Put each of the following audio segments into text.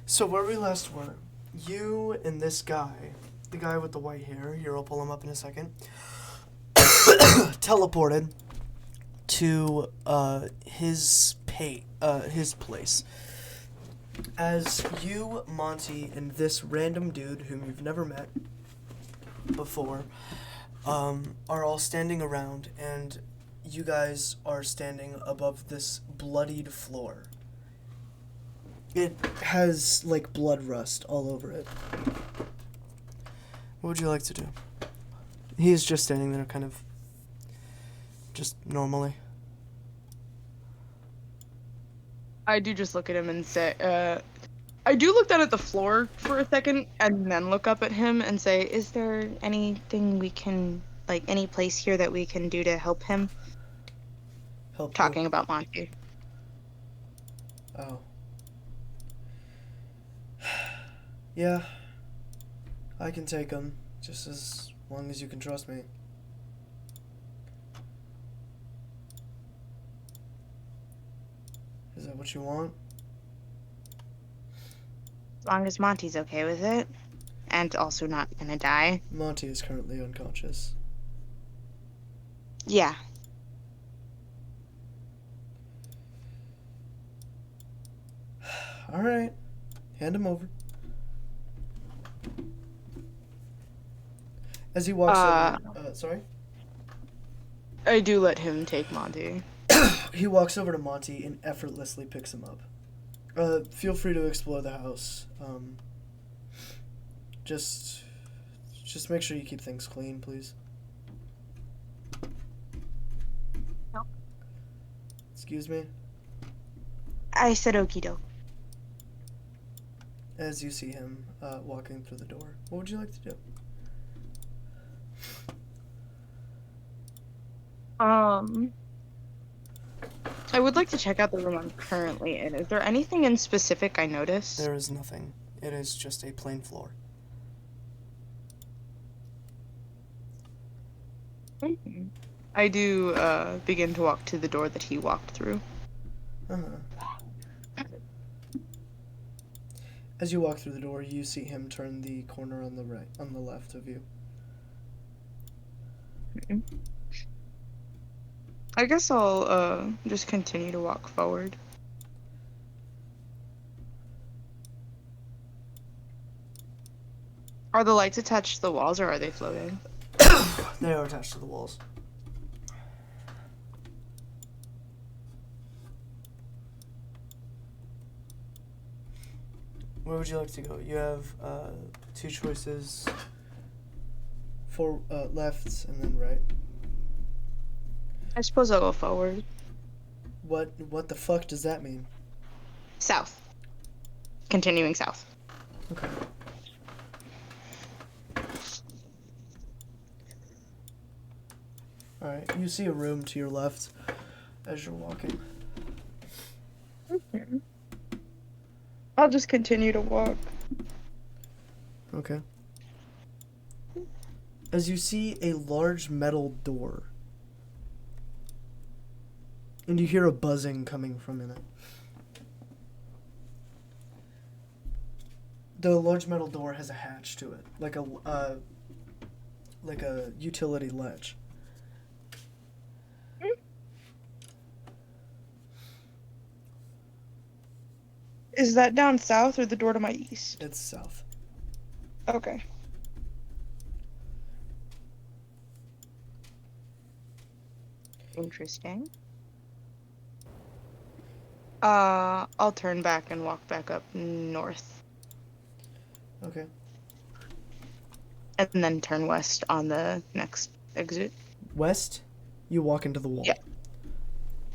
So where we last were, you and this guy, the guy with the white hair, here I'll pull him up in a second, teleported to his place. As you, Monty, and this random dude whom you've never met before, are all standing around, and you guys are standing above this bloodied floor. It has, like, blood rust all over it. What would you like to do? He is just standing there, kind of, just normally. I do just look at him and say, I do look down at the floor for a second and then look up at him and say, is there anything we can, like, any place here that we can do to help him? Help who? Talking about Monty. Oh. Yeah. I can take him, just as long as you can trust me. Is that what you want? As long as Monty's okay with it. And also not gonna die. Monty is currently unconscious. Yeah. Alright. Hand him over. As he walks over... sorry? I do let him take Monty. He walks over to Monty and effortlessly picks him up. Feel free to explore the house. Just make sure you keep things clean, please. No. Excuse me? I said okie doke. As you see him walking through the door, what would you like to do? I would like to check out the room I'm currently in. Is there anything in specific I noticed? There is nothing. It is just a plain floor. I do begin to walk to the door that he walked through. As you walk through the door, you see him turn the corner on the left of you. I guess I'll just continue to walk forward. Are the lights attached to the walls or are they floating? They are attached to the walls. Where would you like to go? You have two choices. Four lefts and then right. I suppose I'll go forward. What the fuck does that mean? South. Continuing south. Okay. Alright, you see a room to your left as you're walking. I'll just continue to walk. Okay. As you see a large metal door. And you hear a buzzing coming from in it. The large metal door has a hatch to it, like a utility ledge. Is that down south or the door to my east? It's south. Okay. Interesting. I'll turn back and walk back up north. Okay. And then turn west on the next exit. West, you walk into the wall. Yeah.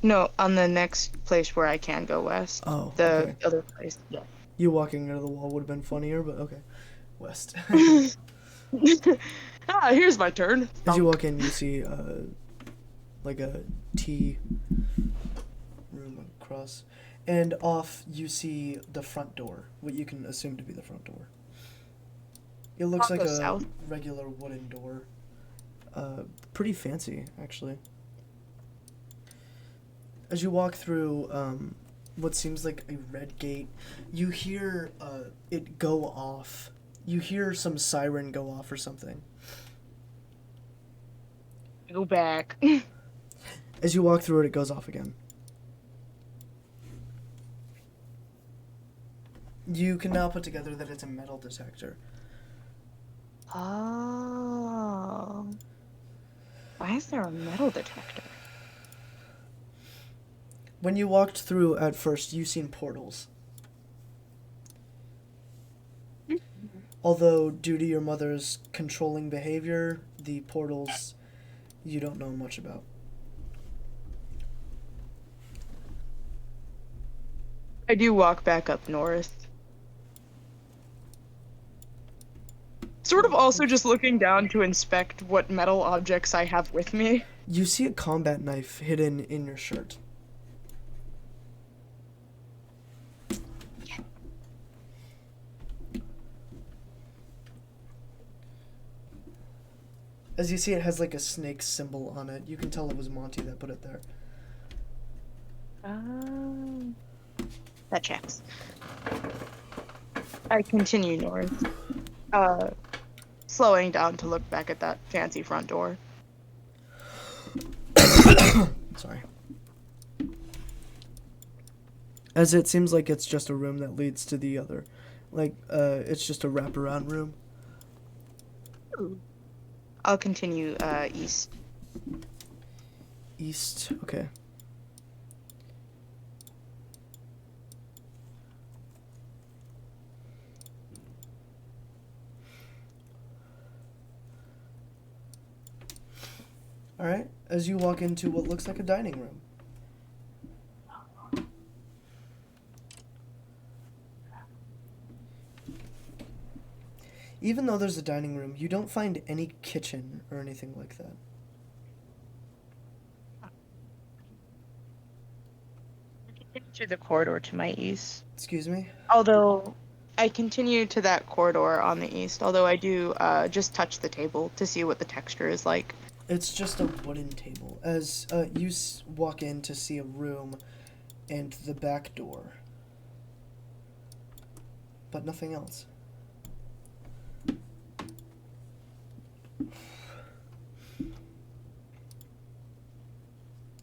No, on the next place where I can go west. Oh, The okay. other place. Yeah. You walking into the wall would have been funnier, but okay. West. Here's my turn. As you walk in, you see like a tea room across. And off, you see the front door, what you can assume to be the front door. It looks I'll like go a south. regular wooden door. Pretty fancy, actually. As you walk through, what seems like a red gate. You hear it go off. You hear some siren go off or something. Go back. As you walk through it, it goes off again. You can now put together that it's a metal detector. Oh. Why is there a metal detector? When you walked through at first, you seen portals. Although, due to your mother's controlling behavior, the portals you don't know much about. I do walk back up north. Sort of also just looking down to inspect what metal objects I have with me. You see a combat knife hidden in your shirt. As you see, it has like a snake symbol on it. You can tell it was Monty that put it there. That checks. I continue north, slowing down to look back at that fancy front door. Sorry. As it seems like it's just a room that leads to the other. Like, it's just a wraparound room. I'll continue east. East, okay. Alright, as you walk into what looks like a dining room. Even though there's a dining room, you don't find any kitchen or anything like that. To the corridor to my east. Excuse me? Although I continue to that corridor on the east, although I do just touch the table to see what the texture is like. It's just a wooden table. As you walk in to see a room and the back door. But nothing else.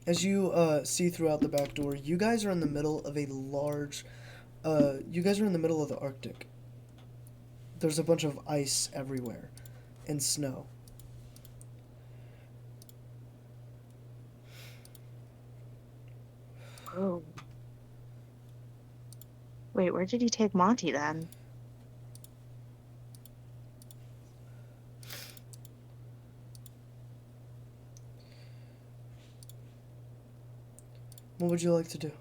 As you see throughout the back door, you guys are in the middle of a large... you guys are in the middle of the Arctic. There's a bunch of ice everywhere. And snow. Oh. Wait, where did he take Monty then? What would you like to do?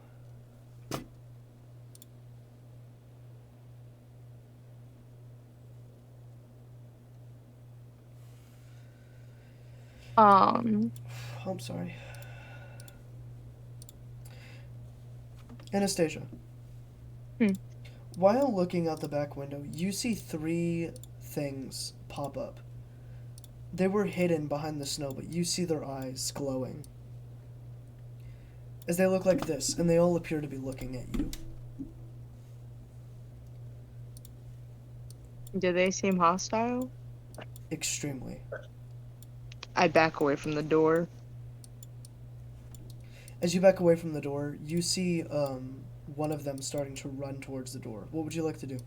I'm sorry. Anastasia. While looking out the back window, you see 3 things pop up. They were hidden behind the snow, but you see their eyes glowing. As they look like this, and they all appear to be looking at you. Do they seem hostile? Extremely. I back away from the door. As you back away from the door, you see one of them starting to run towards the door. What would you like to do?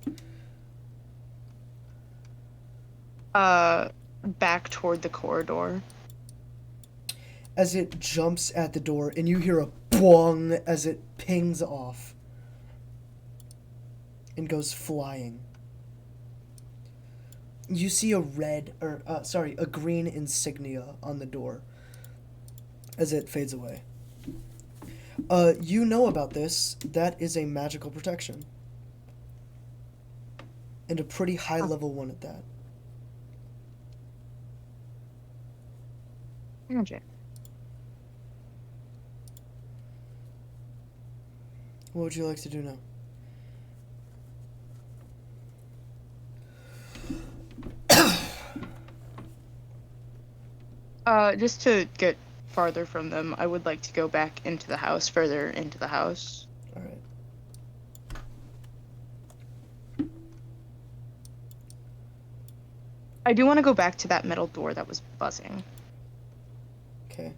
Back toward the corridor. As it jumps at the door, and you hear a boing as it pings off and goes flying. You see a green insignia on the door as it fades away. You know about this. That is a magical protection. And a pretty high level one at that. Magic. What would you like to do now? Just to get farther from them, I would like to go back into the house, further into the house. Alright. I do want to go back to that metal door that was buzzing. Okay.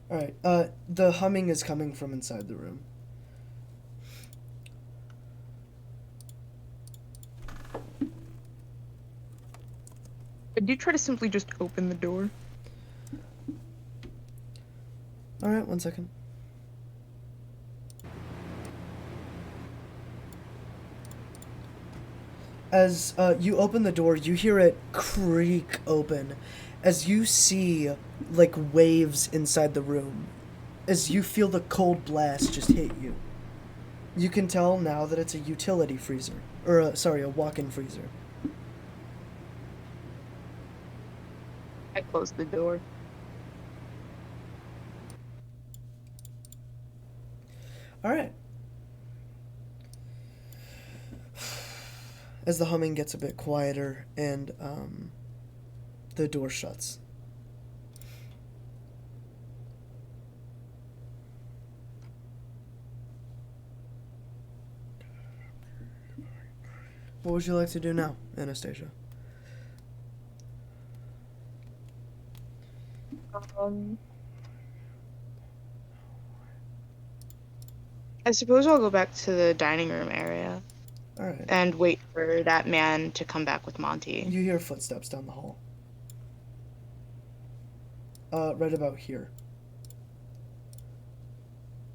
Alright, the humming is coming from inside the room. I do try to simply just open the door. Alright, 1 second. As you open the door, you hear it creak open as you see, like, waves inside the room. As you feel the cold blast just hit you. You can tell now that it's a utility freezer. Or, a walk-in freezer. I closed the door. Alright. As the humming gets a bit quieter and the door shuts. What would you like to do now, Anastasia? I suppose I'll go back to the dining room area Alright. and wait for that man to come back with Monty. You hear footsteps down the hall. Right about here.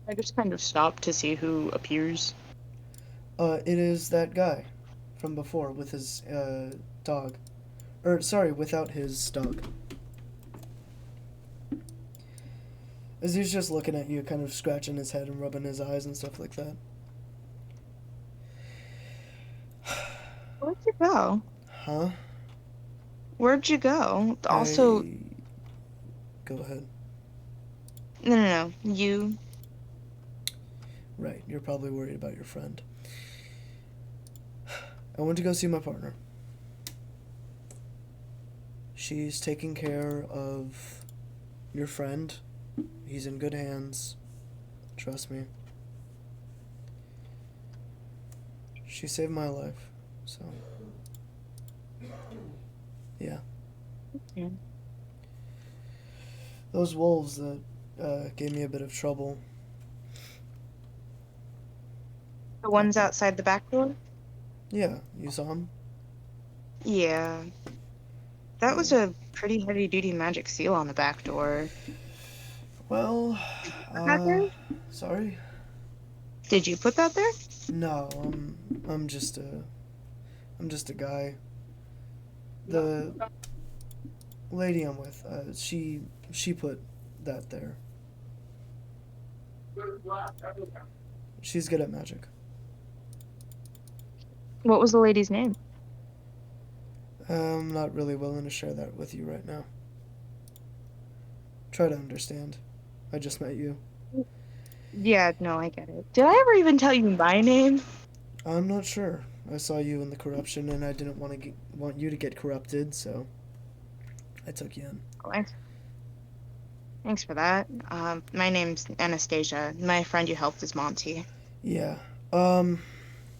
I just kind of stop to see who appears. It is that guy from before with his, dog. Without his dog. As he's just looking at you, kind of scratching his head and rubbing his eyes and stuff like that. Where'd you go? Huh? Where'd you go? Also, Go ahead. no. You. Right, you're probably worried about your friend. I went to go see my partner. She's taking care of your friend. He's in good hands. Trust me. She saved my life, so. Yeah. Yeah. Those wolves that gave me a bit of trouble. The ones outside the back door? Yeah, you saw him? Yeah. That was a pretty heavy duty magic seal on the back door. Well, Put that there? sorry? Did you put that there? No, I'm just a guy. The lady I'm with, she put that there. She's good at magic. What was the lady's name? I'm not really willing to share that with you right now. Try to understand. I just met you. Yeah, no, I get it. Did I ever even tell you my name? I'm not sure. I saw you in the corruption, and I didn't want you to get corrupted, so I took you in. Oh, thanks for that. My name's Anastasia. My friend you helped is Monty. Yeah.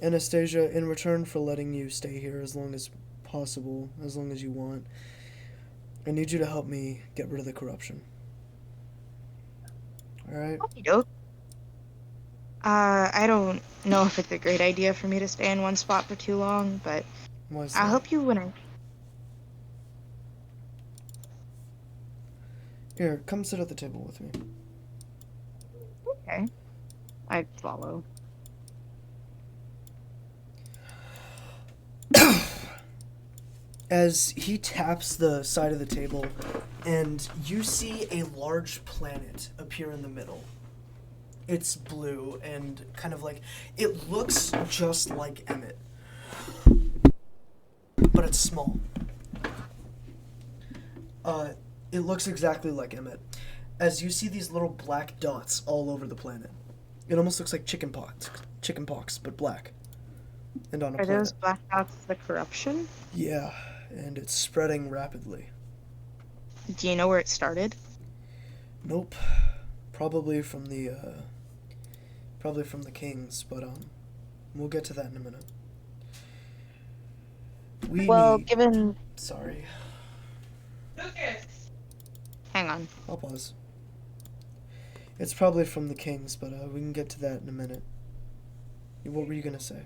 Anastasia, in return for letting you stay here as long as possible, as long as you want, I need you to help me get rid of the corruption. Alright? Okey-doke. I don't know if it's a great idea for me to stay in one spot for too long, but Why is I'll that? help you when I... Here, come sit at the table with me. Okay. I follow. As he taps the side of the table, and you see a large planet appear in the middle. It's blue and kind of like, it looks just like Emmett, but it's small. It looks exactly like Emmett. As you see these little black dots all over the planet. It almost looks like chicken pox, but black. And on a Are planet. those black dots the corruption? Yeah, and it's spreading rapidly. Do you know where it started? Nope. Probably from the kings, but we'll get to that in a minute. We Well, need. given... Sorry. Hang on. I'll pause. It's probably from the Kings, but we can get to that in a minute. What were you gonna say?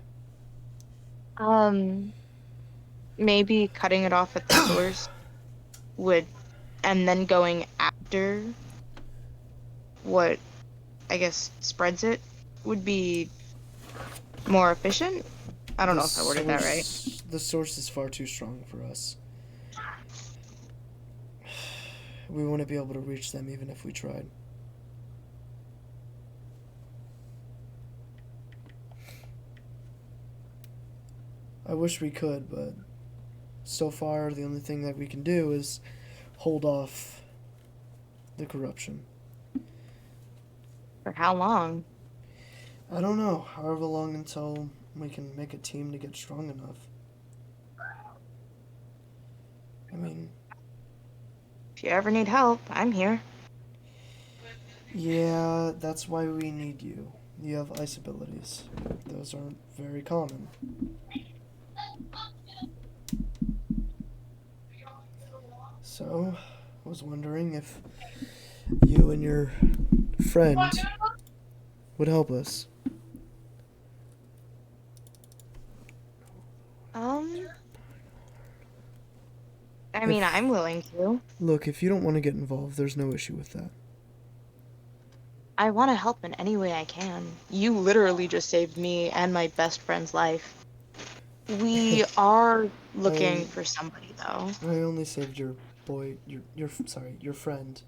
Um, maybe cutting it off at the source would, and then going after what I guess spreads it would be more efficient. I don't know if I worded that right. The source is far too strong for us. We wouldn't be able to reach them even if we tried. I wish we could, but so far the only thing that we can do is hold off the corruption. For how long? I don't know, however long until we can make a team to get strong enough. I mean, If you ever need help, I'm here. yeah, that's why we need you. You have ice abilities. Those aren't very common. So, I was wondering if you and your friend would help us. I mean, I'm willing to. Look, if you don't want to get involved, there's no issue with that. I want to help in any way I can. You literally just saved me and my best friend's life. We are looking for somebody, though. I only saved your your friend.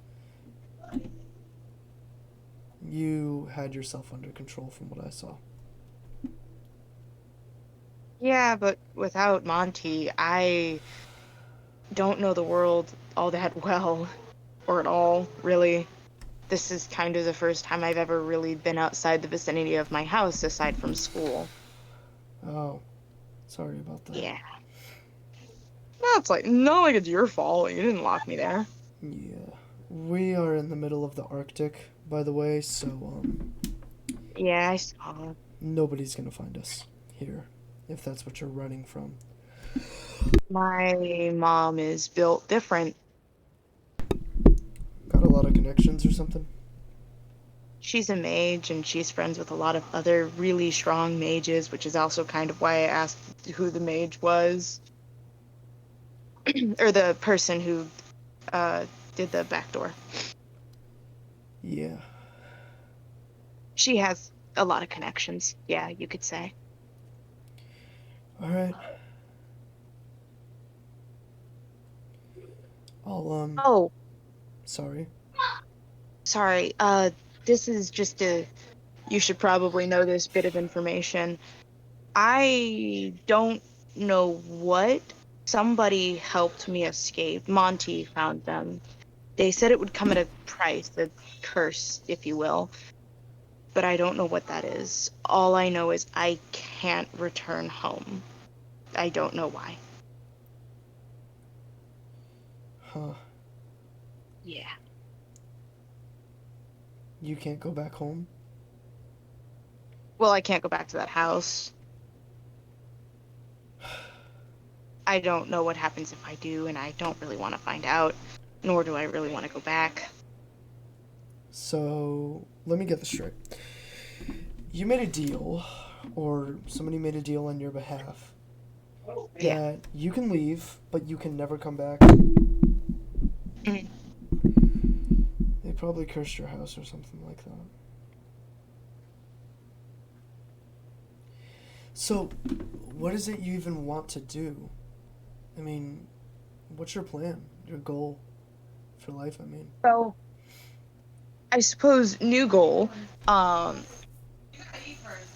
You had yourself under control from what I saw. Yeah, but without Monty, I don't know the world all that well, or at all, really. This is kind of the first time I've ever really been outside the vicinity of my house aside from school. Oh, sorry about that. Yeah. No, it's like, not like it's your fault. You didn't lock me there. Yeah. We are in the middle of the Arctic, by the way, so, Yeah, I saw. nobody's gonna find us here, if that's what you're running from. My mom is built different. Got a lot of connections or something? She's a mage, and she's friends with a lot of other really strong mages, which is also kind of why I asked who the mage was. Or the person who did the back door. Yeah. She has a lot of connections, yeah, you could say. Alright. Oh, Sorry. sorry. This is just you should probably know this bit of information. I don't know what. Somebody helped me escape. Monty found them. They said it would come at a price, a curse, if you will. But I don't know what that is. All I know is I can't return home. I don't know why. Huh. Yeah. You can't go back home? Well, I can't go back to that house. I don't know what happens if I do, and I don't really want to find out, nor do I really want to go back. So, let me get this straight. You made a deal, or somebody made a deal on your behalf, Yeah. that you can leave, but you can never come back. Mhm. They probably cursed your house or something like that. So, what is it you even want to do? I mean, what's your plan? Your goal for life, I mean? So, I suppose new goal,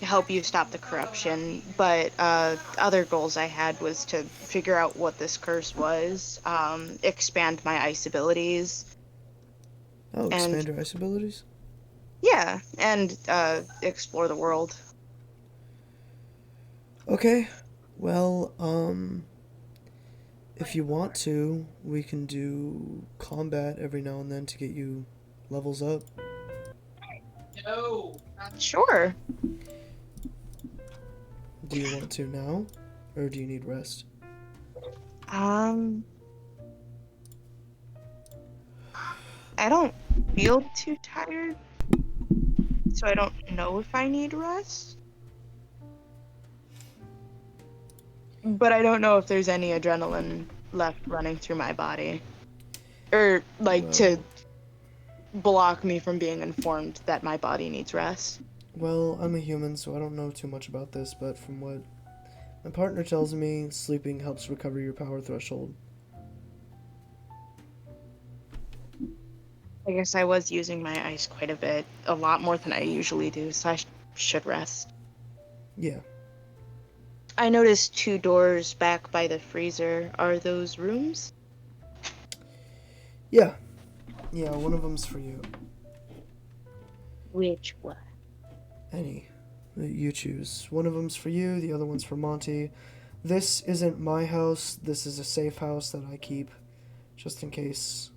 help you stop the corruption, but other goals I had was to figure out what this curse was, expand my ice abilities, Oh, and expand your ice abilities? yeah, and explore the world. Okay. Well, if you want to, we can do combat every now and then to get you levels up. Sure. Do you want to now? Or do you need rest? Um, I don't feel too tired, so I don't know if I need rest. But I don't know if there's any adrenaline left running through my body. Or, like, to Well, block me from being informed that my body needs rest. well, I'm a human, so I don't know too much about this, but from what my partner tells me, sleeping helps recover your power threshold. I guess I was using my ice quite a bit, a lot more than I usually do, so I should rest. Yeah. I noticed 2 doors back by the freezer. Are those rooms? Yeah. Yeah, one of them's for you. Which one? Any that you choose. One of them's for you, the other one's for Monty. This isn't my house. This is a safe house that I keep just in case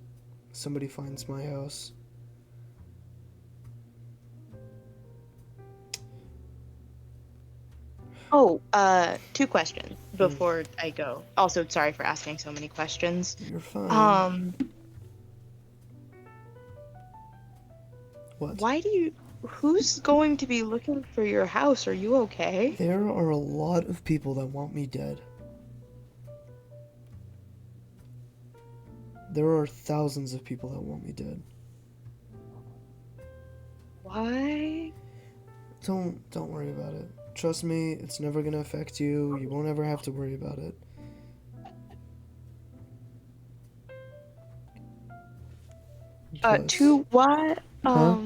somebody finds my house. Oh, 2 questions before I go. Also, sorry for asking so many questions. You're fine. Um, What? who's going to be looking for your house? Are you okay? There are a lot of people that want me dead. There are thousands of people that want me dead. Why? Don't worry about it. Trust me, it's never gonna affect you. You won't ever have to worry about it. Because, Why? huh?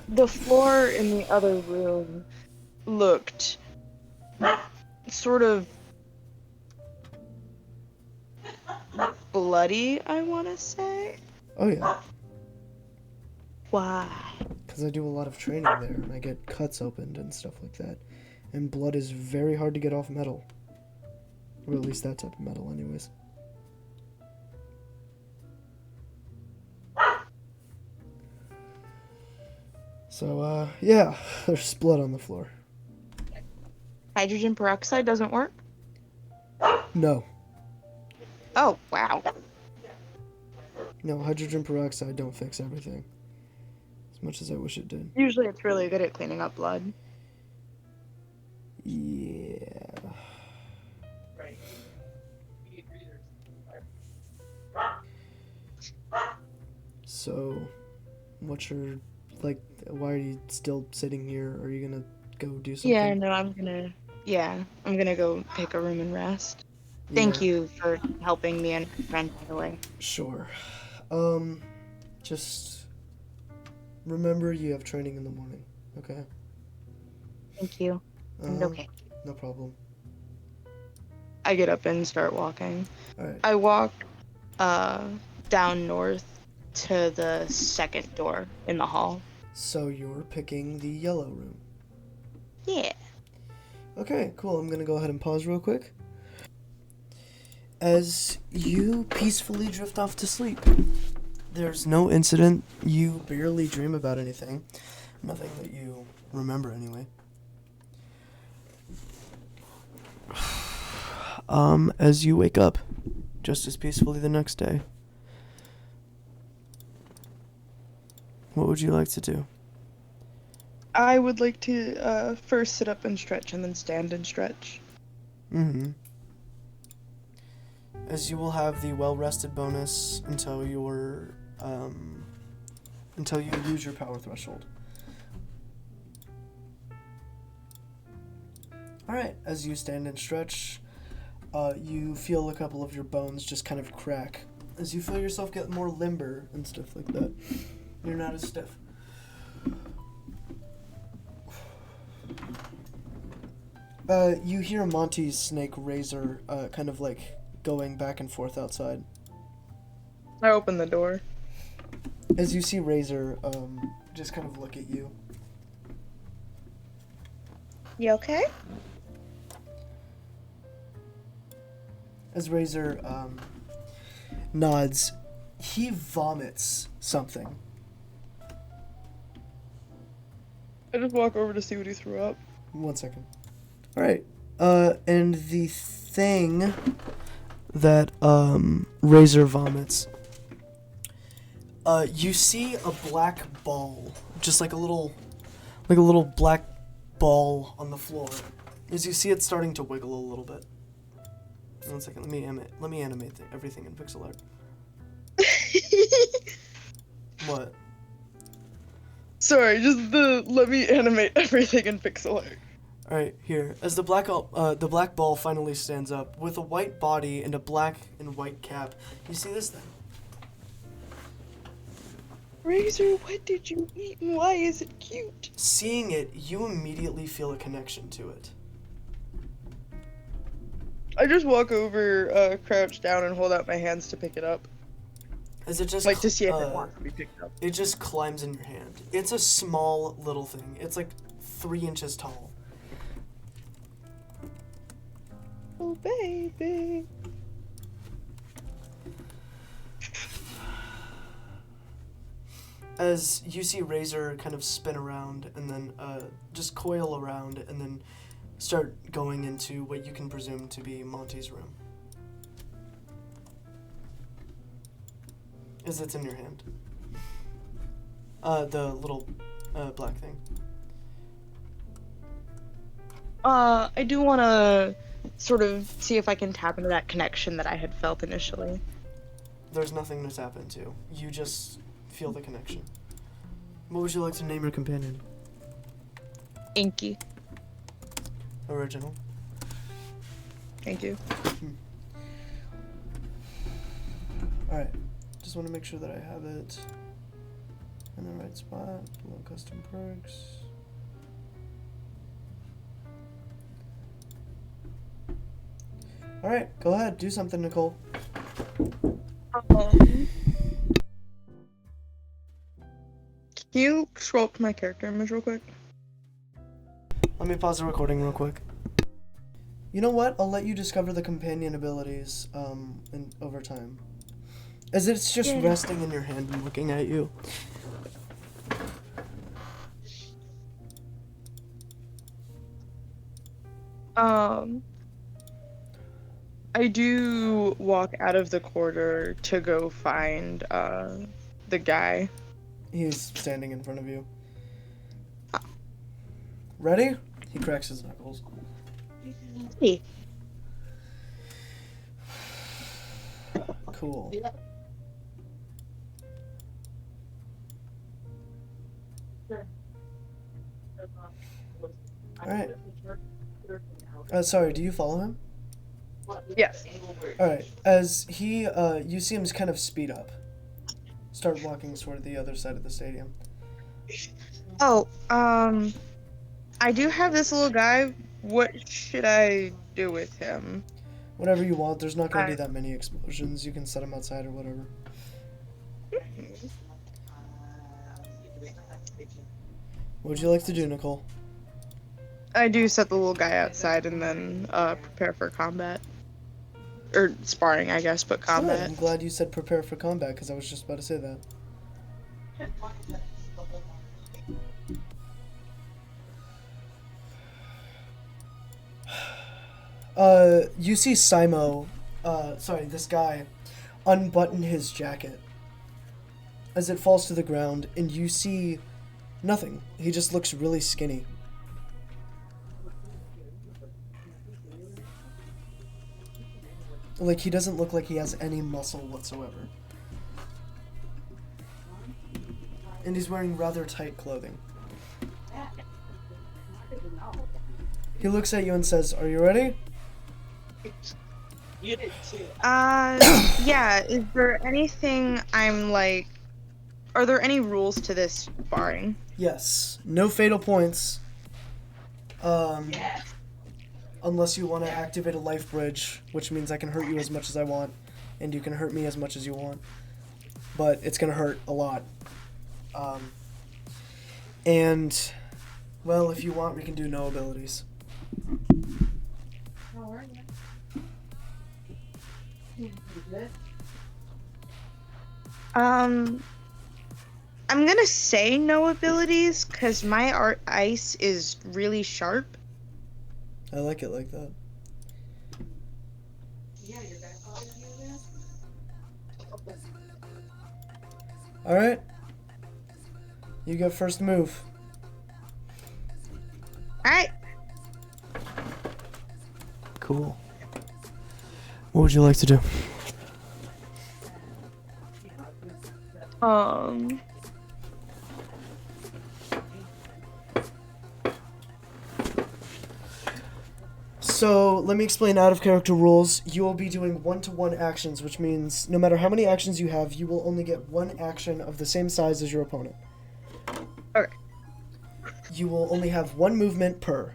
The floor in the other room looked sort of bloody, I want to say. Oh yeah, Why? because I do a lot of training there and I get cuts opened and stuff like that. And blood is very hard to get off metal. Or at least that type of metal, anyways. So, yeah, there's blood on the floor. Hydrogen peroxide doesn't work? No. Oh, wow. No, hydrogen peroxide don't fix everything. As much as I wish it did. Usually it's really good at cleaning up blood. Yeah. So, what's your, like, why are you still sitting here? Are you gonna go do something? Yeah, no, I'm gonna go pick a room and rest. Thank Yeah, you for helping me and my friend, by the way. sure. Just remember you have training in the morning, okay? Thank you. And Uh-huh. okay. No problem. I get up and start walking. Alright, I walk down north to the second door in the hall. so you're picking the yellow room. Yeah. Okay, cool. I'm gonna go ahead and pause real quick. As you peacefully drift off to sleep, there's no incident. You barely dream about anything. Nothing that you remember, anyway. As you wake up, just as peacefully the next day, what would you like to do? I would like to first sit up and stretch and then stand and stretch. Mm-hmm. As you will have the well-rested bonus until you use your power threshold. Alright, as you stand and stretch, you feel a couple of your bones just kind of crack. As you feel yourself get more limber and stuff like that. You're not as stiff. You hear Monty's snake Razor kind of like going back and forth outside. I open the door. As you see Razor just kind of look at you. You okay? As Razor nods, he vomits something. I just walk over to see what he threw up. 1 second. Alright. And the thing that Razor vomits, you see a black ball, just like a little black ball on the floor. As you see it starting to wiggle a little bit. 1 second, let me animate everything in pixel art. What? Sorry, just let me animate everything in pixel art. All right, here. As the black ball finally stands up with a white body and a black and white cap, you see this thing. Razor, what did you eat and why is it cute? Seeing it, you immediately feel a connection to it. I just walk over, crouch down, and hold out my hands to pick it up. As it just Like, to see if it wants to be picked up. It just climbs in your hand. It's a small little thing. It's like 3 inches tall. Oh, baby. As you see Razor kind of spin around and then just coil around and then start going into what you can presume to be Monty's room. As it's in your hand. The little black thing. I do want to sort of see if I can tap into that connection that I had felt initially. There's nothing to tap into. You just feel the connection. What would you like to name your companion? Inky. Original. Thank you. Alright. Just want to make sure that I have it in the right spot. Below custom perks. Alright, go ahead. Do something, Nicole. Can you scroll up to my character image real quick? Let me pause the recording real quick. You know what? I'll let you discover the companion abilities over time. As it's just resting in your hand and looking at you. I do walk out of the corridor to go find the guy. He's standing in front of you. Ready? He cracks his knuckles. Hey. Cool. Alright. Sorry, do you follow him? Yes. Alright, as he, you see him kind of speed up. Start walking toward the other side of the stadium. Oh, I do have this little guy. What should I do with him? Whatever you want, there's not going to be that many explosions. You can set him outside or whatever. What would you like to do, Nicole? I do set the little guy outside and then prepare for combat. Or sparring, I guess, but combat. Good. I'm glad you said prepare for combat, because I was just about to say that. You see Simo, this guy, unbutton his jacket as it falls to the ground, and you see nothing. He just looks really skinny. Like, he doesn't look like he has any muscle whatsoever. And he's wearing rather tight clothing. He looks at you and says, "Are you ready?" Yeah, is there anything are there any rules to this sparring? Yes. No fatal points. Unless you want to activate a life bridge, which means I can hurt you as much as I want, and you can hurt me as much as you want. But it's gonna hurt a lot. And, well, if you want, we can do no abilities. I'm gonna say no abilities, because my ice is really sharp. I like it like that. Alright. You get first move. Alright. Cool. What would you like to do? So, let me explain out of character rules. You will be doing one-to-one actions, which means no matter how many actions you have, you will only get one action of the same size as your opponent. Okay. You will only have one movement per.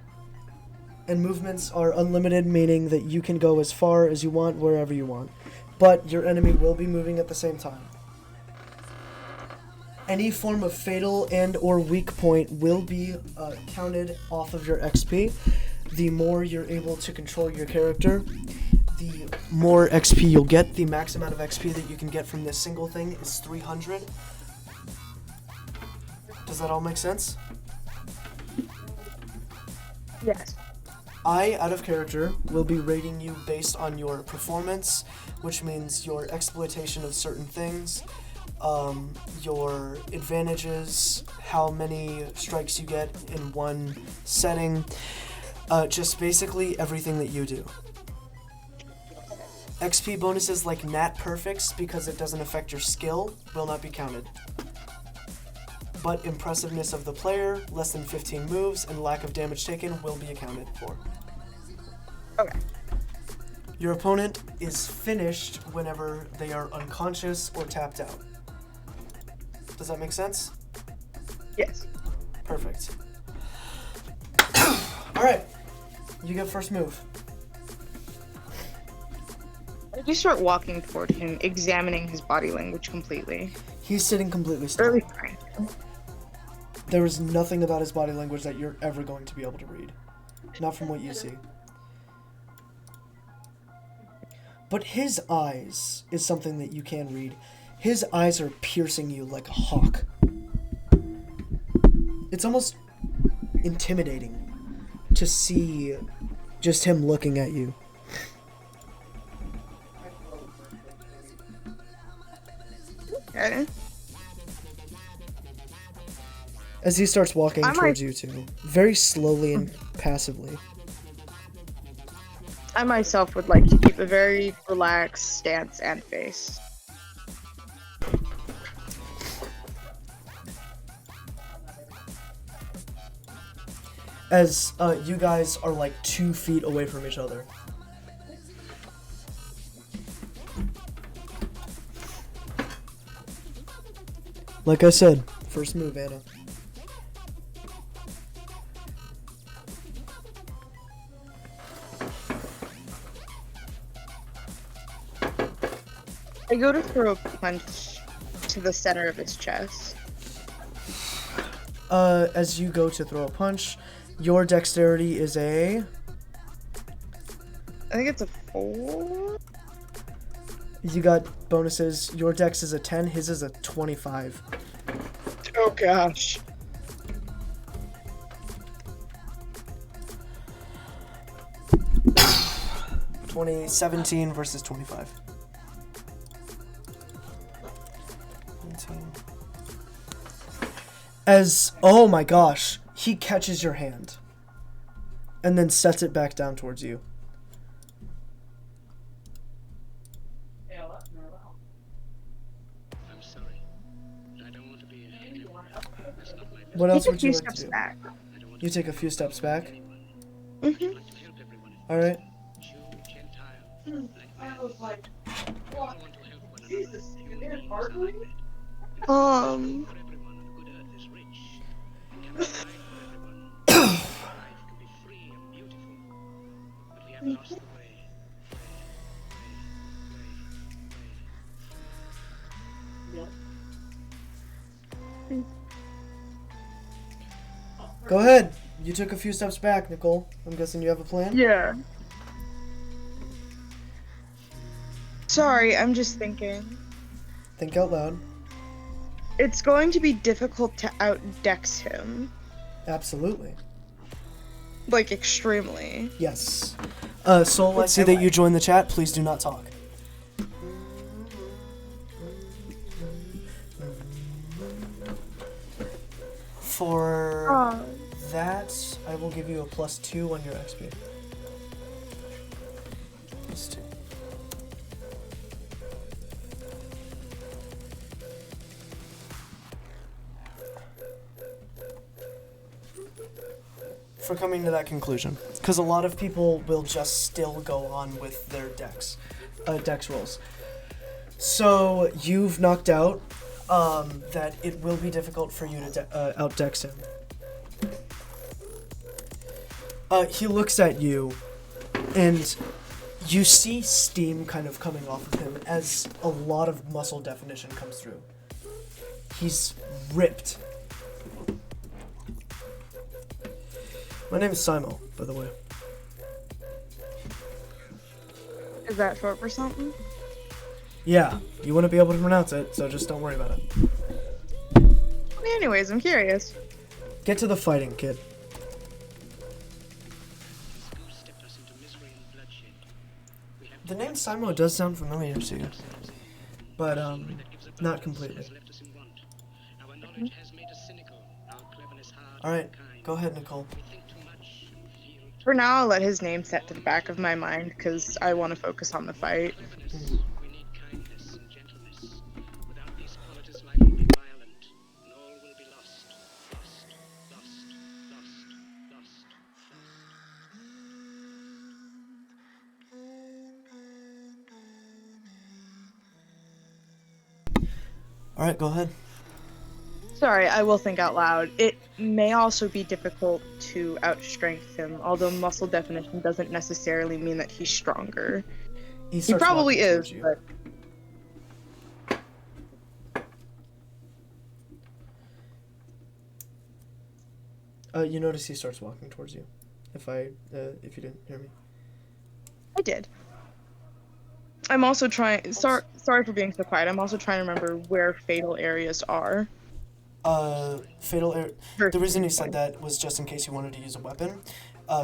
And movements are unlimited, meaning that you can go as far as you want, wherever you want. But your enemy will be moving at the same time. Any form of fatal and or weak point will be counted off of your XP. The more you're able to control your character, the more XP you'll get. The max amount of XP that you can get from this single thing is 300. Does that all make sense? Yes. I, out of character, will be rating you based on your performance, which means your exploitation of certain things, your advantages, how many strikes you get in one setting, just basically everything that you do. XP bonuses like nat perfects, because it doesn't affect your skill, will not be counted. But impressiveness of the player, less than 15 moves, and lack of damage taken will be accounted for. Okay. Your opponent is finished whenever they are unconscious or tapped out. Does that make sense? Yes. Perfect. Alright. You get first move. I just start walking toward him, examining his body language completely. He's sitting completely still. Early fine. There is nothing about his body language that you're ever going to be able to read. Not from what you see. But his eyes is something that you can read. His eyes are piercing you like a hawk. It's almost intimidating to see just him looking at you. Okay. As he starts walking towards you two, very slowly and passively. I myself would like to keep a very relaxed stance and face. As you guys are like 2 feet away from each other. Like I said, first move, Anna. I go to throw a punch to the center of his chest. As you go to throw a punch, your dexterity is a... I think it's a 4. You got bonuses. Your dex is a 10, his is a 25. Oh gosh. (17 versus 25). 17. As, oh my gosh, he catches your hand and then sets it back down towards you. I'm sorry. I don't want to be a... What else would you like to steps do? back. You take a few steps back. Mm-hmm. All right. Go ahead. You took a few steps back, Nicole. I'm guessing you have a plan? Yeah. Sorry, I'm just thinking. Think out loud. It's going to be difficult to outdex him. Absolutely. Like, extremely. Yes. Soul, I see that you joined the chat. Please do not talk. For that, I will give you a +2 on your XP. +2. For coming to that conclusion, because a lot of people will just still go on with their dex rolls. So you've knocked out that it will be difficult for you to outdex him. He looks at you, and you see steam kind of coming off of him as a lot of muscle definition comes through. He's ripped. My name is Simo, by the way. Is that short for something? Yeah, you wouldn't be able to pronounce it, so just don't worry about it. Anyways, I'm curious. Get to the fighting, kid. The name Simo does sound familiar to you, but not completely. Alright, go ahead, Nicole. For now, I'll let his name set to the back of my mind because I want to focus on the fight. We need kindness and gentleness. Without these qualities, life will be violent, and all will be lost. Lost, lost, lost, lost, lost. Alright, go ahead. Sorry, I will think out loud. It may also be difficult to outstrength him, although muscle definition doesn't necessarily mean that he's stronger. He starts probably walking towards is, you. but You notice he starts walking towards you. If you didn't hear me. I did. I'm also trying. Sorry for being so quiet. I'm also trying to remember where fatal areas are. The reason he said that was just in case you wanted to use a weapon.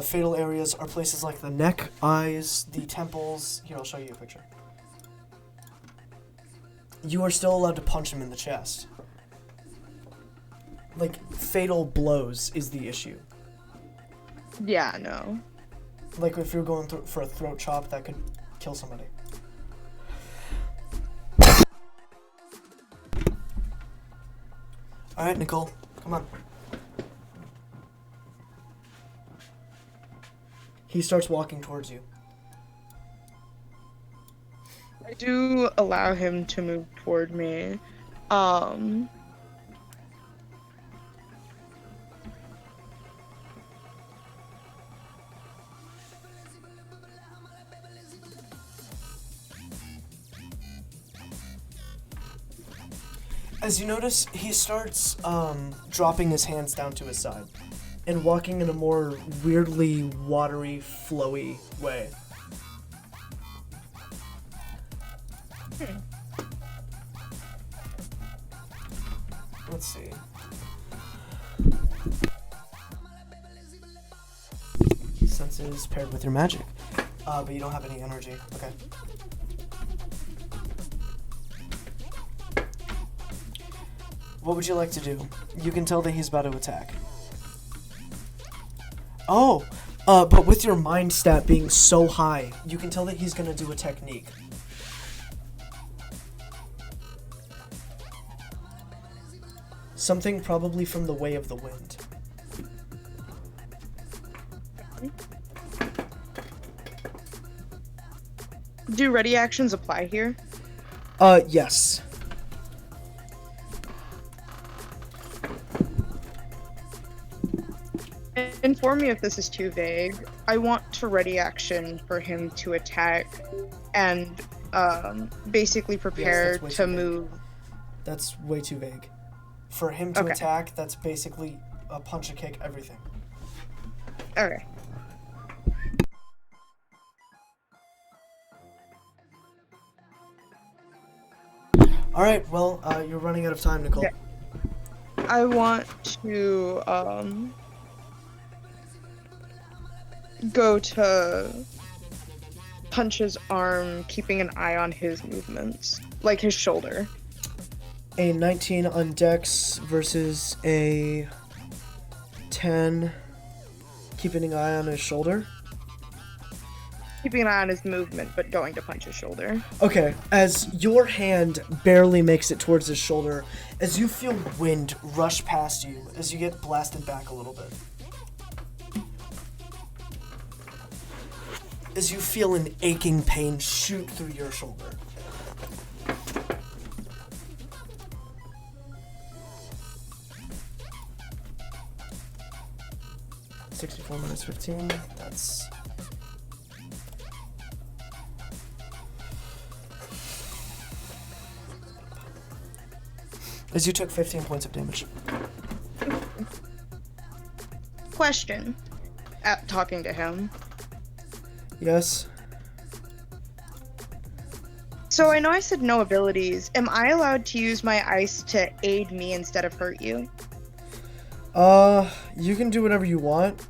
Fatal areas are places like the neck, eyes, the temples. Here, I'll show you a picture. You are still allowed to punch him in the chest. Like, fatal blows is the issue. Yeah, no. Like, if you're going for a throat chop, that could kill somebody. Alright, Nicole, come on. He starts walking towards you. I do allow him to move toward me. As you notice, he starts dropping his hands down to his side and walking in a more weirdly watery, flowy way. Let's see. Senses paired with your magic. But you don't have any energy. Okay. What would you like to do? You can tell that he's about to attack. Oh! But with your mind stat being so high, you can tell that he's gonna do a technique. Something probably from the Way of the Wind. Do ready actions apply here? Yes. Inform me if this is too vague. I want to ready action for him to attack and basically prepare way to too vague. move. That's way too vague. For him to Okay. attack, that's basically a punch, a kick, everything. Okay. Alright, well, you're running out of time, Nicole. Okay. I want to go to punch his arm, keeping an eye on his movements, like his shoulder. A 19 on Dex versus a 10. Keeping an eye on his shoulder. Keeping an eye on his movement, but going to punch his shoulder. Okay, as your hand barely makes it towards his shoulder, as you feel wind rush past you, as you get blasted back a little bit. As you feel an aching pain shoot through your shoulder. $64 minus 15, that's... As you took 15 points of damage. Question. At talking to him. Yes? So I know I said no abilities. Am I allowed to use my ice to aid me instead of hurt you? You can do whatever you want.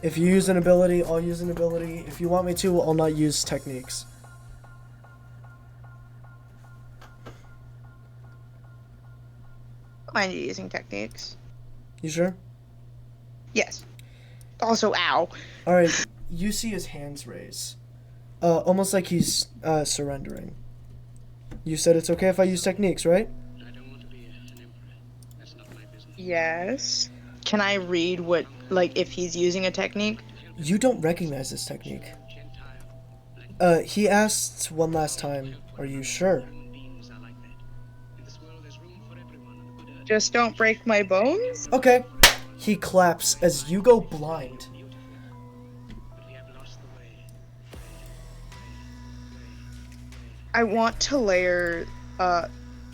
If you use an ability, I'll use an ability. If you want me to, I'll not use techniques. Don't mind you using techniques. You sure? Yes. Also, ow. Alright, you see his hands raise. Almost like he's surrendering. You said it's okay if I use techniques, right? I don't want to be an emperor. That's not my business. Yes. Can I read what, like, if he's using a technique? You don't recognize this technique. Gentile. He asked one last time, are you sure? Human beings are like that. In this world, there's room for everyone on the good earth. Just don't break my bones? Okay. He claps as you go blind. But we have lost the way. I want to layer,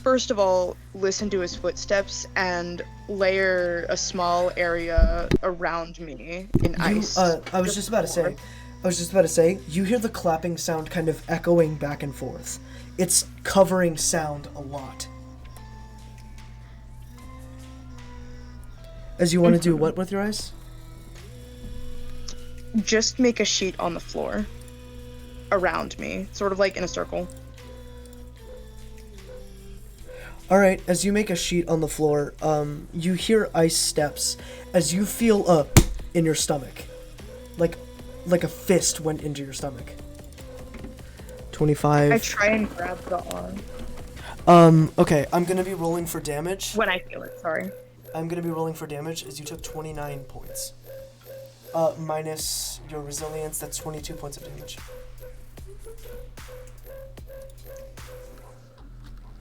first of all, listen to his footsteps and layer a small area around me in ice. I was just about to say, you hear the clapping sound kind of echoing back and forth. It's covering sound a lot. As you want to do what with your eyes? Just make a sheet on the floor around me, sort of like in a circle. Alright, as you make a sheet on the floor, you hear ice steps as you feel in your stomach. Like a fist went into your stomach. 25. I try and grab the arm. Okay, I'm gonna be rolling for damage. When I feel it, sorry. I'm gonna be rolling for damage as you took 29 points. Minus your resilience, that's 22 points of damage.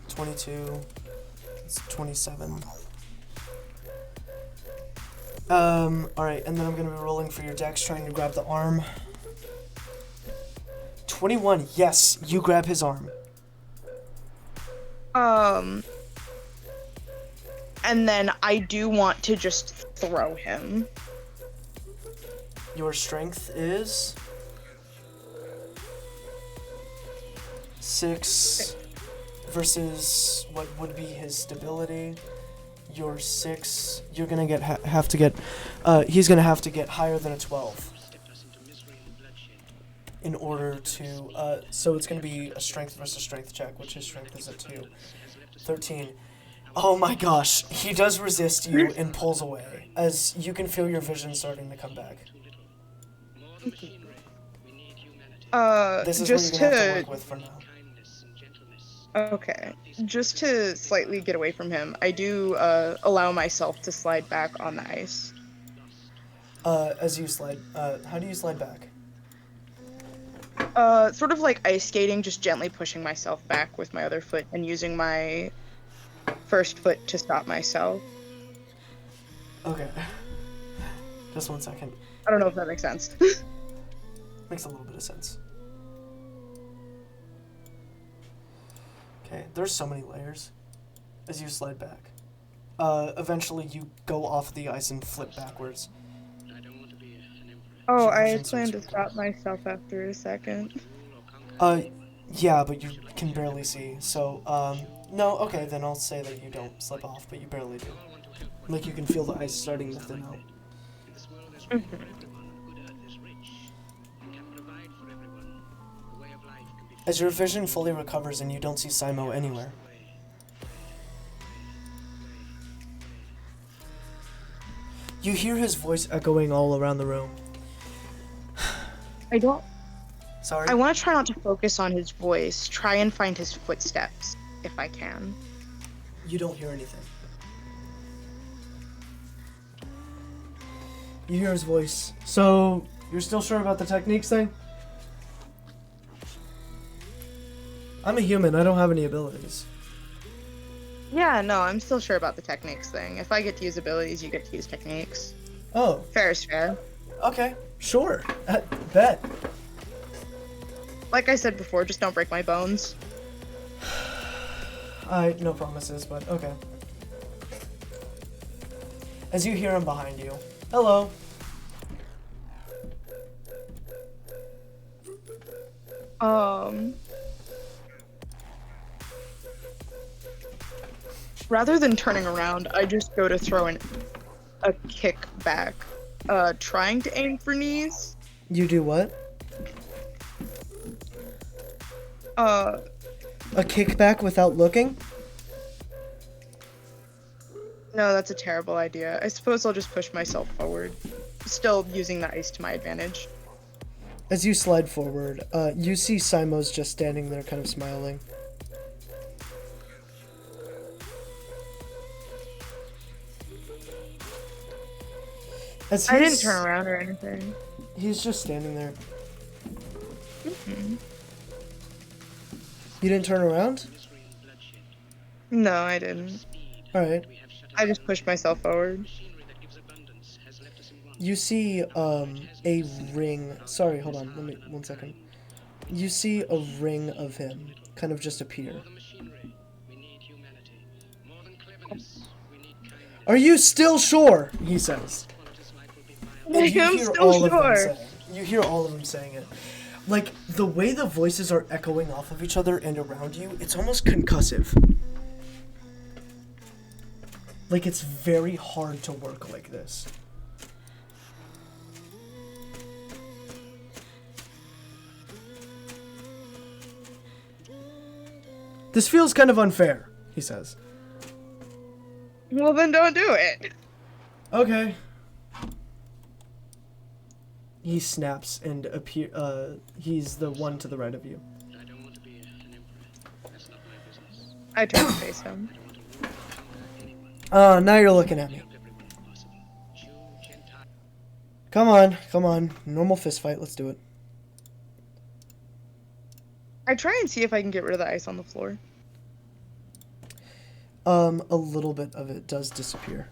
22, it's 27. Alright, and then I'm gonna be rolling for your dex, trying to grab the arm. 21, yes, you grab his arm. And then I do want to just throw him. Your strength is 6 versus what would be his stability. You're 6. You're gonna get have to get. He's gonna have to get higher than a 12 Stepped us into misery and bloodshed. in order to. So it's gonna be a strength versus strength check, which his strength is a 2. 13. Oh my gosh, he does resist you and pulls away as you can feel your vision starting to come back. Too little. More than machinery. We need humanity. This is just what you're gonna have to to work with for now. Kindness and gentleness. okay, just to slightly get away from him, I do allow myself to slide back on the ice. As you slide, how do you slide back? Sort of like ice skating, just gently pushing myself back with my other foot and using my first foot to stop myself. Okay. Just 1 second. I don't know if that makes sense. Makes a little bit of sense. Okay, there's so many layers as you slide back. Eventually you go off the ice and flip backwards. I don't want to be an emperor. Oh, I Vision had planned to seems stop myself after a second. Rule or conquer. Yeah, but you can barely see. So, no, okay, then I'll say that you don't slip off, but you barely do. I want to help. Like you can feel the ice starting to thin out. In this world, there's room for everyone, and the good earth is rich. We can provide for everyone. The way of life can be As your vision fully recovers and you don't see Simo anywhere, You hear his voice echoing all around the room. I don't. Sorry? I want to try not to focus on his voice. Try and find his footsteps, if I can. You don't hear anything. You hear his voice. So, you're still sure about the techniques thing? I'm a human, I don't have any abilities. Yeah, no, I'm still sure about the techniques thing. If I get to use abilities, you get to use techniques. Oh, Fair is fair. okay, sure. Bet. Like I said before, just don't break my bones. No promises, but okay. As you hear him behind you. Hello. Rather than turning around, I just go to throw a kick back. Trying to aim for knees. You do what? Uh, A kickback without looking? no, that's a terrible idea. I suppose I'll just push myself forward. Still using the ice to my advantage. As you slide forward, you see Simo's just standing there kind of smiling. I didn't turn around or anything. He's just standing there. Mm-hmm. You didn't turn around? No, I didn't. Alright. I just pushed myself forward. You see, a ring. Sorry, hold on. Let me, 1 second. You see a ring of him kind of just appear. Are you still sure? He says. I am still sure. You hear all of them saying it. Like, the way the voices are echoing off of each other and around you, it's almost concussive. Like, it's very hard to work like this. This feels kind of unfair, he says. Well, then don't do it. Okay. He snaps and he's the one to the right of you. I don't want to be an emperor. That's not my business. I turn to face him. Now you're looking at me. Come on. Normal fist fight, let's do it. I try and see if I can get rid of the ice on the floor. A little bit of it does disappear.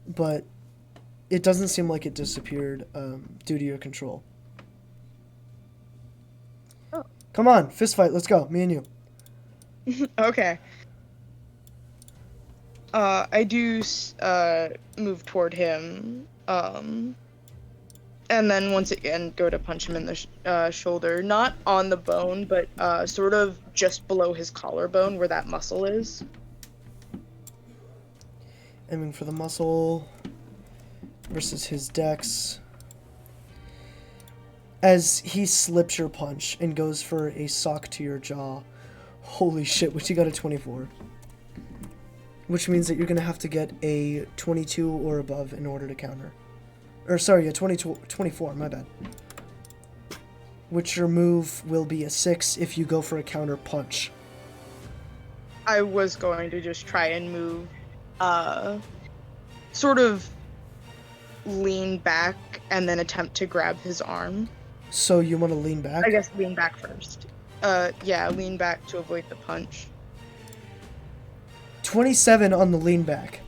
But it doesn't seem like it disappeared, due to your control. Oh. Come on, fist fight, let's go, me and you. Okay. I do, move toward him, and then once again go to punch him in the shoulder. Not on the bone, but, sort of just below his collarbone where that muscle is. Aiming for the muscle versus his dex. As he slips your punch and goes for a sock to your jaw. Holy shit, which you got a 24. Which means that you're going to have to get a 22 or above in order to counter. Or sorry, a 24, my bad. Which your move will be a 6 if you go for a counter punch. I was going to just try and move, sort of lean back and then attempt to grab his arm. So you want to lean back? I guess lean back first. Yeah, lean back to avoid the punch. 27 on the lean back.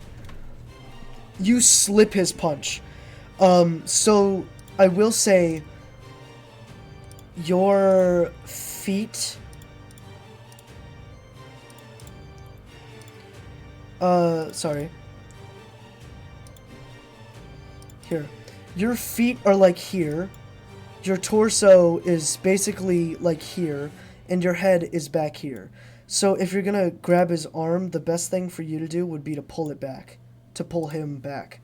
You slip his punch. So I will say your feet sorry. Here. Your feet are like here. Your torso is basically like here, and your head is back here. So if you're gonna grab his arm, the best thing for you to do would be to pull it back. To pull him back.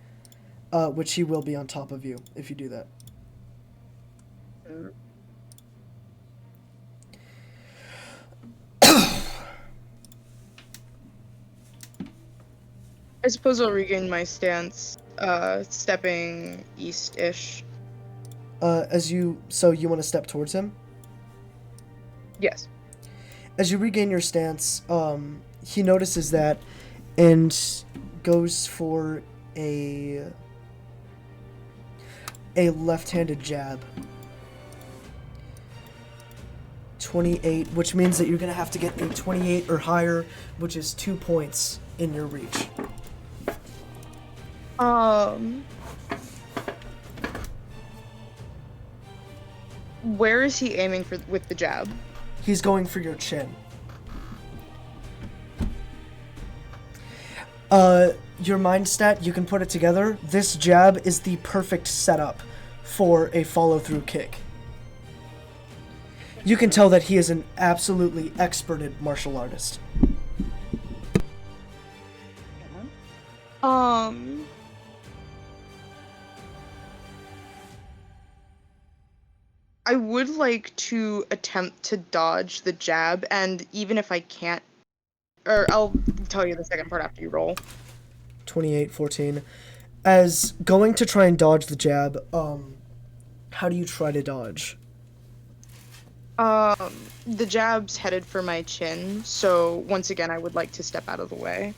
Which he will be on top of you if you do that. I suppose I'll regain my stance, stepping east-ish. So you want to step towards him? Yes. As you regain your stance, he notices that and goes for a left-handed jab. 28, which means that you're going to have to get a 28 or higher, which is 2 points in your reach. Where is he aiming for with the jab? He's going for your chin. Your mind stat, you can put it together. This jab is the perfect setup for a follow-through kick. You can tell that he is an absolutely experted martial artist. I would like to attempt to dodge the jab, and even if I can't, or I'll tell you the second part after you roll. 28, 14. As going to try and dodge the jab, how do you try to dodge? The jab's headed for my chin, so once again, I would like to step out of the way.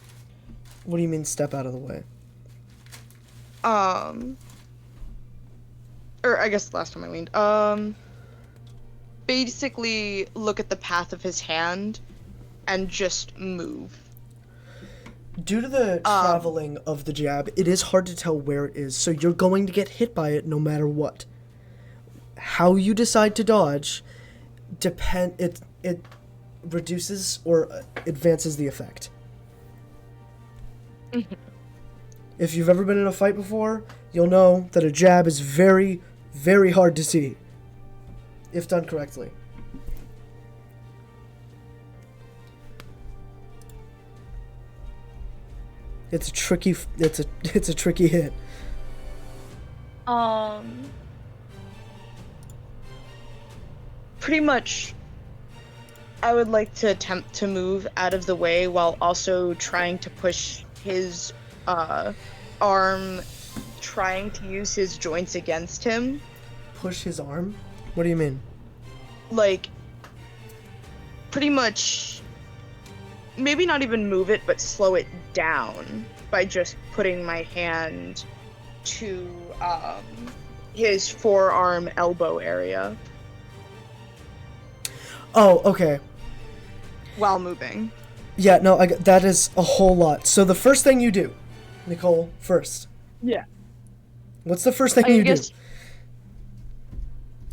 What do you mean step out of the way? Or I guess the last time I leaned, basically look at the path of his hand and just move. Due to the traveling of the jab, it is hard to tell where it is, so you're going to get hit by it no matter what. How you decide to dodge it reduces or advances the effect. Mm-hmm. If you've ever been in a fight before, you'll know that a jab is very, very hard to see if done correctly. It's a tricky hit. Pretty much, I would like to attempt to move out of the way while also trying to push his arm, trying to use his joints against him. Push his arm? What do you mean? Like, pretty much, maybe not even move it, but slow it down by just putting my hand to his forearm elbow area. Oh, okay. While moving. Yeah, no, that is a whole lot. So the first thing you do, Nicole, first. Yeah. What's the first thing you do?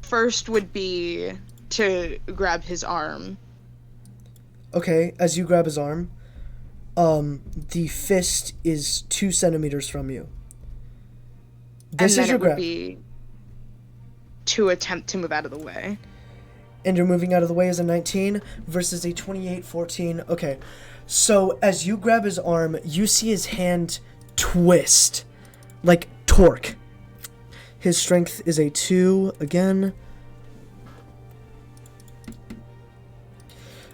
First would be to grab his arm. Okay, as you grab his arm, the fist is 2 centimeters from you. This is your grab. And then it would be to attempt to move out of the way. And you're moving out of the way as a 19 versus a 28-14. Okay, so as you grab his arm, you see his hand twist, like torque. His strength is a 2 again.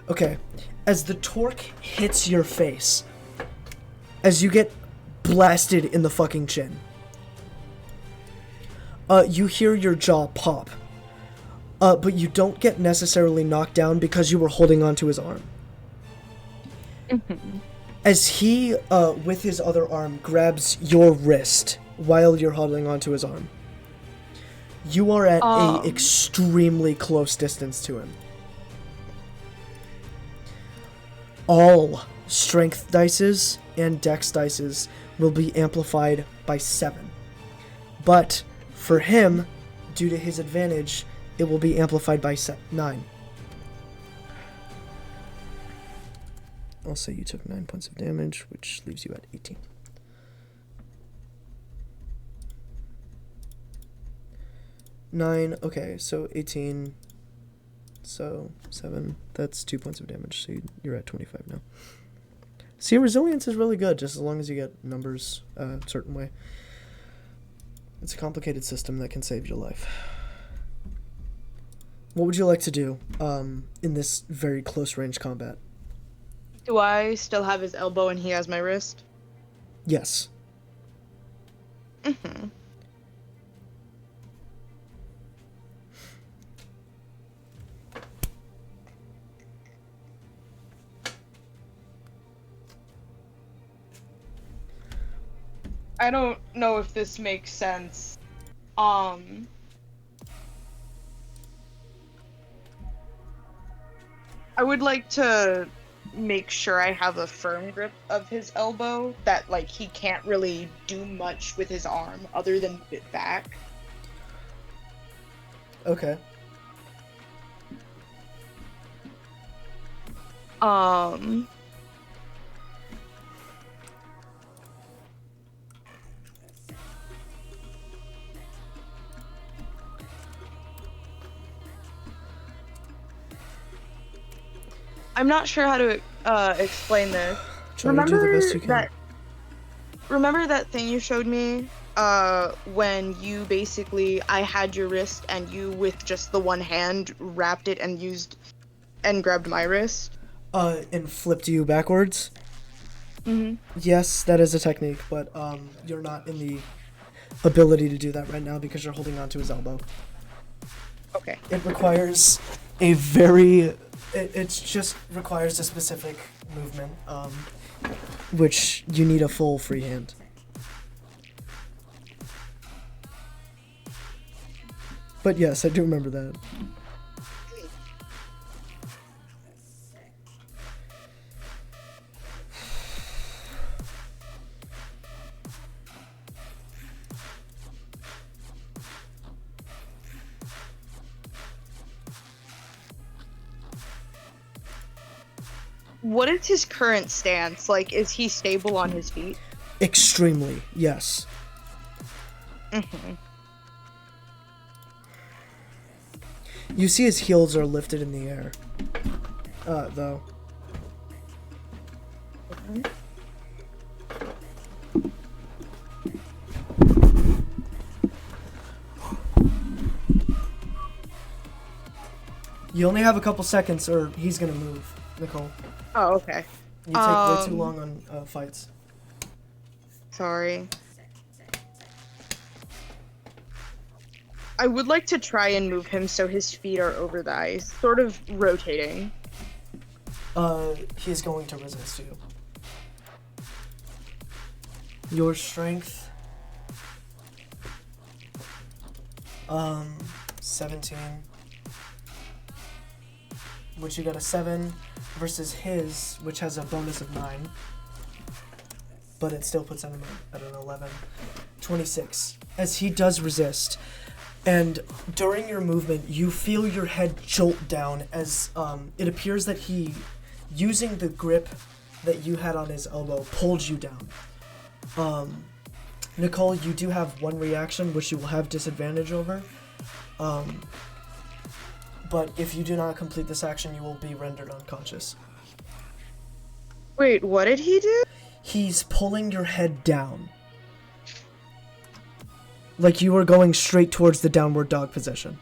Okay, as the torque hits your face, as you get blasted in the fucking chin, you hear your jaw pop. But you don't get necessarily knocked down because you were holding onto his arm. Mm-hmm. As he, with his other arm, grabs your wrist while you're holding onto his arm, you are at a extremely close distance to him. All strength dices and dex dices will be amplified by 7. But for him, due to his advantage, it will be amplified by 9. I'll say you took 9 points of damage, which leaves you at 18. 9, okay, so 18, so 7, that's 2 points of damage, so you're at 25 now. See, resilience is really good, just as long as you get numbers a certain way. It's a complicated system that can save your life. What would you like to do in this very close range combat? Do I still have his elbow and he has my wrist? Yes. Mm-hmm. I don't know if this makes sense. I would like to make sure I have a firm grip of his elbow that like he can't really do much with his arm other than move it back. Okay. I'm not sure how to explain this. Try to do the best you can. Remember that thing you showed me when you basically I had your wrist and you with just the one hand wrapped it and grabbed my wrist? And flipped you backwards? Mm-hmm. Yes, that is a technique, but you're not in the ability to do that right now because you're holding onto his elbow. Okay. It requires a very... It just requires a specific movement, which you need a full free hand. But yes, I do remember that. What is his current stance? Like, is he stable on his feet? Extremely, yes. Mm-hmm. You see his heels are lifted in the air, though. Mm-hmm. You only have a couple seconds or he's gonna move, Nicole. Oh, okay. You take way too long on fights. Sorry. I would like to try and move him so his feet are over the ice, sort of rotating. He's going to resist you. Your strength. 17. Which you got a 7 versus his, which has a bonus of 9. But it still puts him at an 11. 26. As he does resist. And during your movement, you feel your head jolt down as it appears that he, using the grip that you had on his elbow, pulled you down. Nicole, you do have one reaction, which you will have disadvantage over. But if you do not complete this action, you will be rendered unconscious. Wait, what did he do? He's pulling your head down. Like you were going straight towards the downward dog position.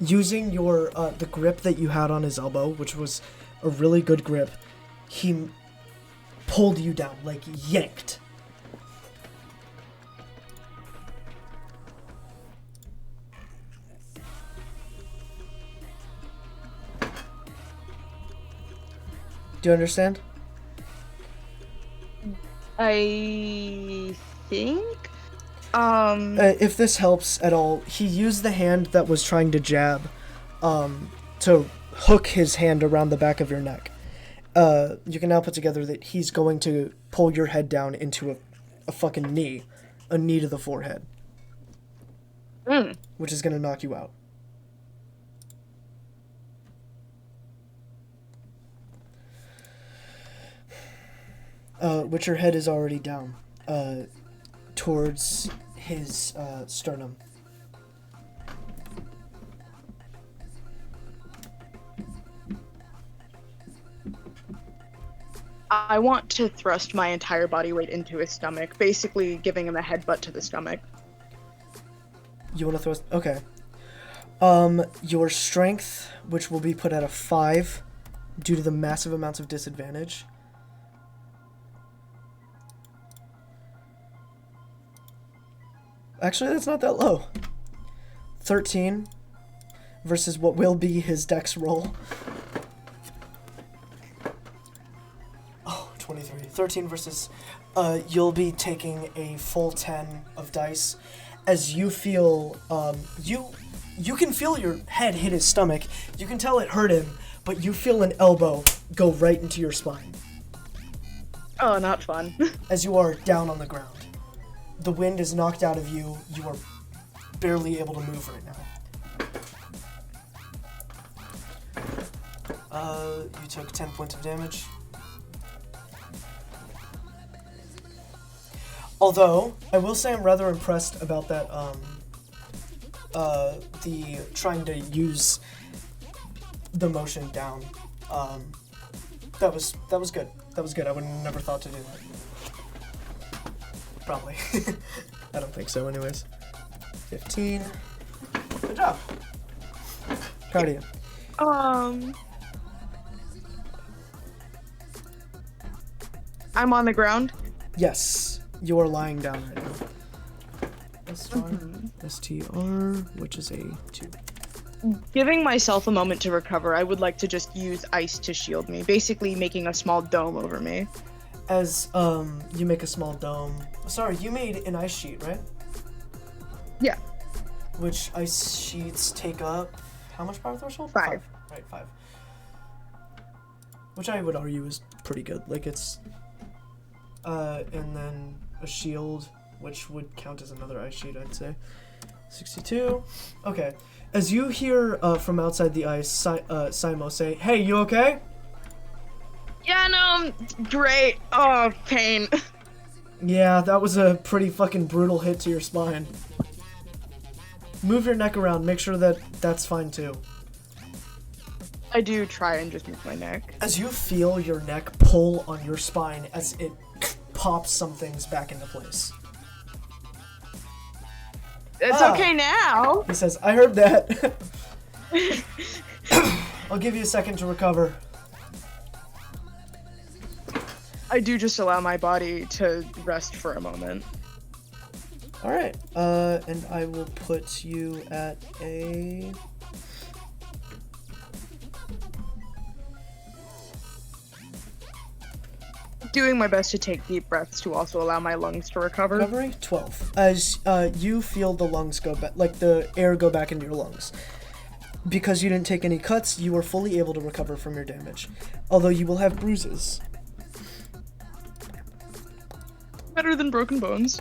Using your the grip that you had on his elbow, which was a really good grip, he pulled you down, like yanked. Do you understand? I think? If this helps at all, he used the hand that was trying to jab, to hook his hand around the back of your neck. You can now put together that he's going to pull your head down into a fucking knee. A knee to the forehead. Which is going to knock you out. Which your head is already down. Towards his sternum. I want to thrust my entire body weight into his stomach, basically giving him a headbutt to the stomach. You want to thrust? Okay. Your strength, which will be put at a 5 due to the massive amounts of disadvantage. Actually, that's not that low. 13 versus what will be his dex roll. Oh, 23. 13 versus... you'll be taking a full 10 of dice as you feel... You can feel your head hit his stomach. You can tell it hurt him, but you feel an elbow go right into your spine. Oh, not fun. As you are down on the ground. The wind is knocked out of you. You are barely able to move right now. You took 10 points of damage. Although, I will say I'm rather impressed about that, the trying to use the motion down. That was good. That was good. I would have never thought to do that. Probably. I don't think so anyways. 15. Good job. Proud of you. I'm on the ground. Yes. You are lying down right now. STR, which is a 2. Giving myself a moment to recover, I would like to just use ice to shield me, basically making a small dome over me. As you make a small dome. Sorry, you made an ice sheet, right? Yeah. Which ice sheets take up how much power threshold? 5. Right, 5. Which I would argue is pretty good. Like it's and then a shield, which would count as another ice sheet, I'd say. 62. Okay. As you hear from outside the ice, Simo say, "Hey, you okay?" Yeah, no, I'm great. Oh, pain. Yeah, that was a pretty fucking brutal hit to your spine. Move your neck around. Make sure that that's fine too. I do try and just move my neck. As you feel your neck pull on your spine as it pops some things back into place. It's okay now. He says, "I heard that." I'll give you a second to recover. I do just allow my body to rest for a moment. Alright, and I will put you at a... Doing my best to take deep breaths to also allow my lungs to recover. Recovery? 12. As you feel the lungs go back, like the air go back into your lungs. Because you didn't take any cuts, you are fully able to recover from your damage. Although you will have bruises. Better than broken bones.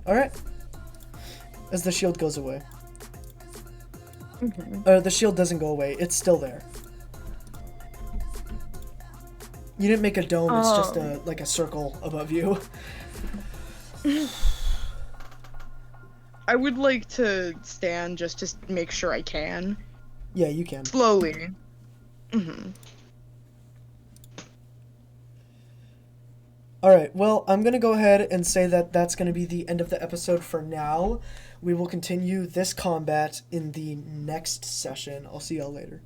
Alright. As the shield goes away. Mm-hmm. The shield doesn't go away, it's still there. You didn't make a dome, it's just like a circle above you. I would like to stand just to make sure I can. Yeah, you can. Slowly. Mm-hmm. Alright, well, I'm going to go ahead and say that that's going to be the end of the episode for now. We will continue this combat in the next session. I'll see y'all later.